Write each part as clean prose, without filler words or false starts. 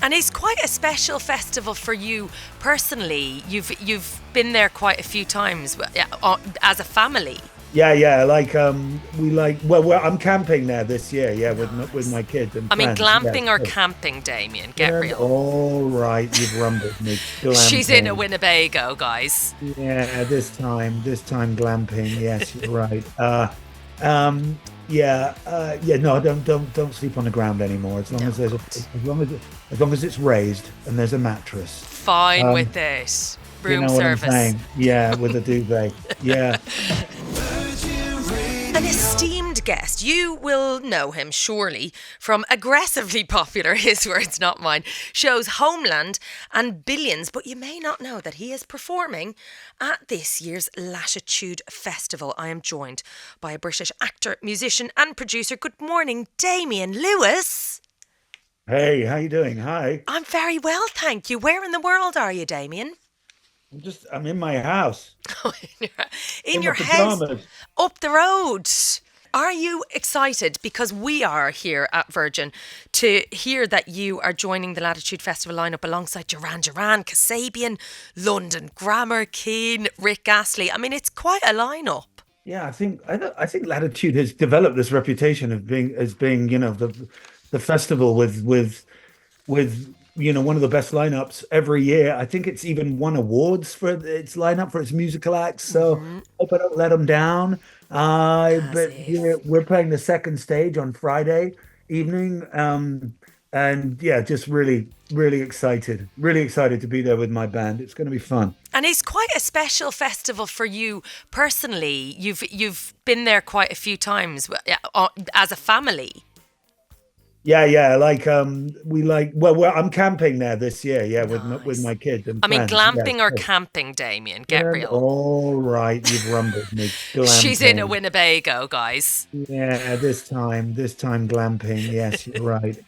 And it's quite a special festival for you personally. You've been there quite a few times as a family. Yeah. I'm camping there this year. Yeah, with my kids and I mean, friends. Yeah, glamping or so- camping, Damien? Get yeah. real. All right, you've rumbled me. She's in a Glamping. Winnebago, guys. Yeah, this time glamping. Yes, you're right. Um, yeah. No, don't sleep on the ground anymore. As long No, as there's a, God. as long as it's raised and there's a mattress. Fine Um, with it. you Room know what I'm service. saying? Yeah, with a duvet. Yeah. An esteemed guest. You will know him, surely, from aggressively popular, his words, not mine, shows Homeland and Billions, but you may not know that he is performing at this year's Latitude Festival. I am joined by a British actor, musician and producer. Good morning, Damian Lewis. Hey, how you doing? Hi. I'm very well, thank you. Where in the world are you, Damien? I'm in my house In in my your house pajamas. up the road. Are you excited? Because we are here at Virgin to hear that you are joining the Latitude Festival lineup alongside Duran, Kasabian, London Grammar, Keane, Rick Astley. I mean, it's quite a lineup. Yeah, I think Latitude has developed this reputation of being the festival with one of the best lineups every year. I think it's even won awards for its lineup for its musical acts. So hope I don't let them down. As But if. we're playing the second stage on Friday evening. And yeah, just really excited to be there with my band. It's going to be fun. And it's quite a special festival for you personally. You've been there quite a few times as a family. Yeah. I'm camping there this year. Yeah, with Nice. my kids and I mean, friends. Yeah. glamping or So- camping, Damien? Get And real. all right, you've rumbled me. She's in a Glamping. Winnebago, guys. Yeah, this time glamping. Yes, you're right.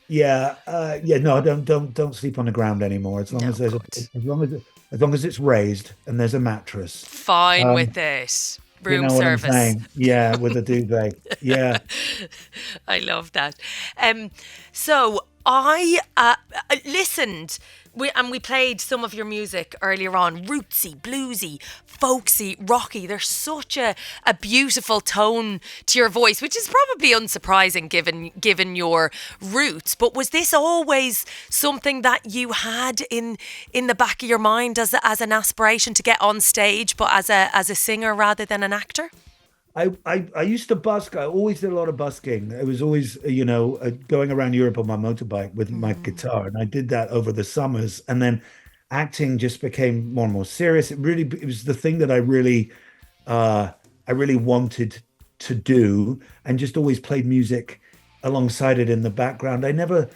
Yeah. No, don't sleep on the ground anymore. As long No, as there's a, good. as long as it's raised and there's a mattress. Fine Um, with it. you Room know what I'm service. saying? Yeah, with a duvet. Yeah. I love that. So I listened, and we played some of your music earlier on. Rootsy, bluesy, folksy, rocky. There's such a beautiful tone to your voice, which is probably unsurprising given your roots. But was this always something that you had in the back of your mind as an aspiration to get on stage, but as a singer rather than an actor? I used to busk. I always did a lot of busking. I was always, going around Europe on my motorbike with my guitar, and I did that over the summers. And then acting just became more and more serious. It was the thing that I really wanted to do, and just always played music alongside it in the background. I never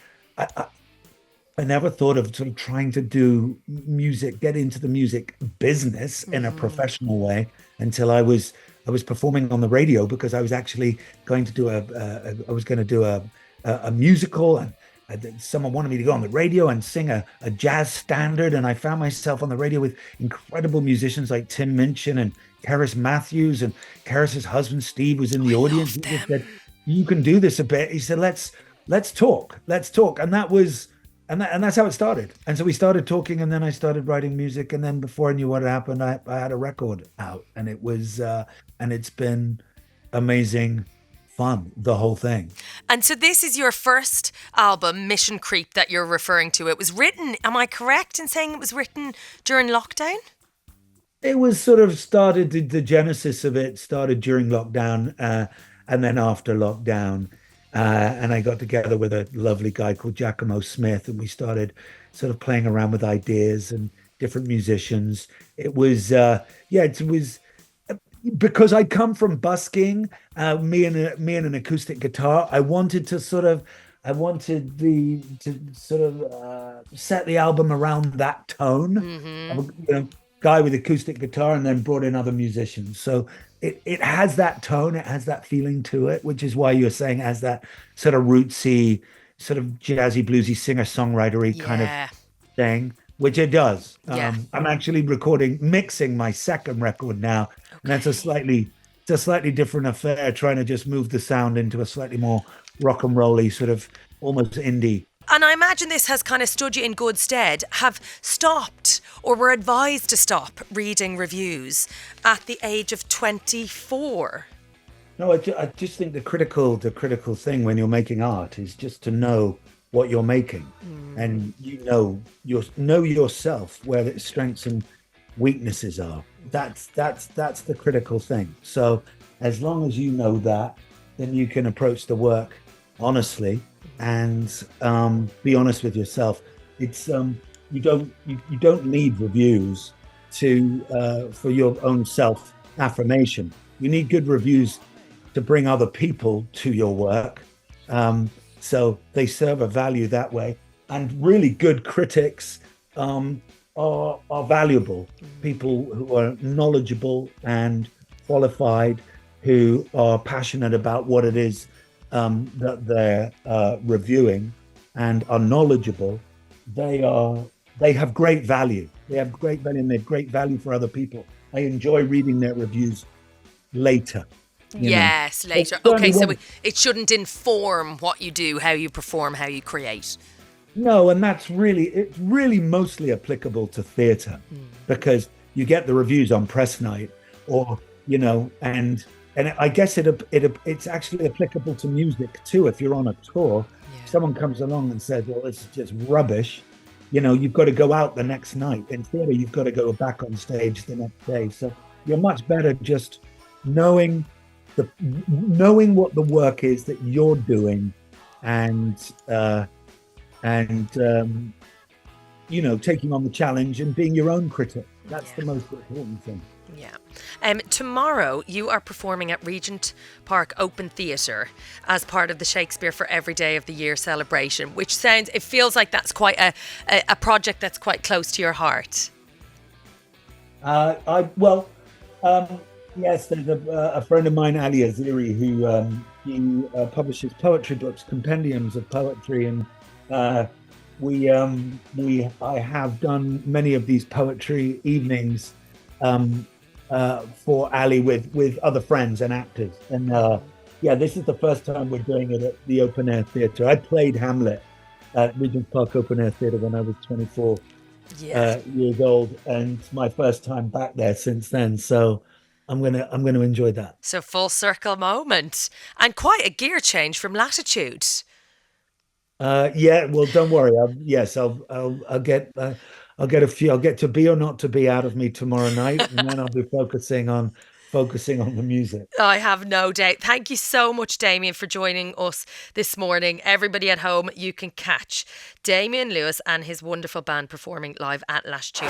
thought of sort of trying to do music, get into the music business in a professional way until I was performing on the radio because I was actually going to do I was going to do a musical, and someone wanted me to go on the radio and sing a jazz standard, and I found myself on the radio with incredible musicians like Tim Minchin and Karis Matthews, and Karis's husband Steve was in the audience. He Love just them. said, "You can do this a bit." He said, "Let's talk, and that was. And that's how it started. And so we started talking, and then I started writing music, and then before I knew what happened, I had a record out, and it's been amazing fun, the whole thing. And so this is your first album, Mission Creep, that you're referring to. It was written, am I correct in saying it was written during lockdown? It was sort of started, the genesis of it started during lockdown, and then after lockdown. And I got together with a lovely guy called Giacomo Smith, and we started sort of playing around with ideas and different musicians. It was because I come from busking, me and an acoustic guitar. I wanted to sort of set the album around that tone. I'm a, guy with acoustic guitar, and then brought in other musicians. So it has that tone, it has that feeling to it, which is why you're saying it has that sort of rootsy, sort of jazzy, bluesy, singer-songwritery kind of Yeah. thing, which it does. Yeah. I'm actually mixing my second record now, and that's it's a slightly different affair, trying to just move the sound into a slightly more rock and rolly, sort of almost indie and I imagine this has kind of stood you in good stead, have stopped or were advised to stop reading reviews at the age of 24. No, I just think the critical thing when you're making art is just to know what you're making, and know yourself, where its strengths and weaknesses are. That's the critical thing. So as long as you know that, then you can approach the work honestly and be honest with yourself. It's you don't need reviews to for your own self affirmation. You need good reviews to bring other people to your work. So they serve a value that way. And really good critics are valuable. People who are knowledgeable and qualified, who are passionate about what it is that they're reviewing and are knowledgeable. They have great value. They have great value, and they have great value for other people. I enjoy reading their reviews later. Yes, later. Okay, so it shouldn't inform what you do, how you perform, how you create. No, and it's really mostly applicable to theatre, because you get the reviews on press night, or and I guess it's actually applicable to music too. If you're on a tour, someone comes along and says, "Well, this is just rubbish," you've got to go out the next night. In theatre, you've got to go back on stage the next day. So you're much better just knowing what the work is that you're doing, and taking on the challenge and being your own critic. That's the most important thing. Yeah. Tomorrow you are performing at Regent Park Open Theatre as part of the Shakespeare for Every Day of the Year celebration, which it feels like that's quite a project that's quite close to your heart. Yes, there's a friend of mine, Ali Aziri, who he publishes poetry books, compendiums of poetry, and I have done many of these poetry evenings for Ali with other friends and actors. And this is the first time we're doing it at the Open Air Theatre. I played Hamlet at Regent Park Open Air Theatre when I was 24 years old, and it's my first time back there since then. So I'm gonna enjoy that. So full circle moment, and quite a gear change from Latitude. Well, don't worry. I'll get a few. I'll get to be or not to be out of me tomorrow night, and then I'll be focusing on the music. I have no doubt. Thank you so much, Damian, for joining us this morning. Everybody at home, you can catch Damian Lewis and his wonderful band performing live at Latitude.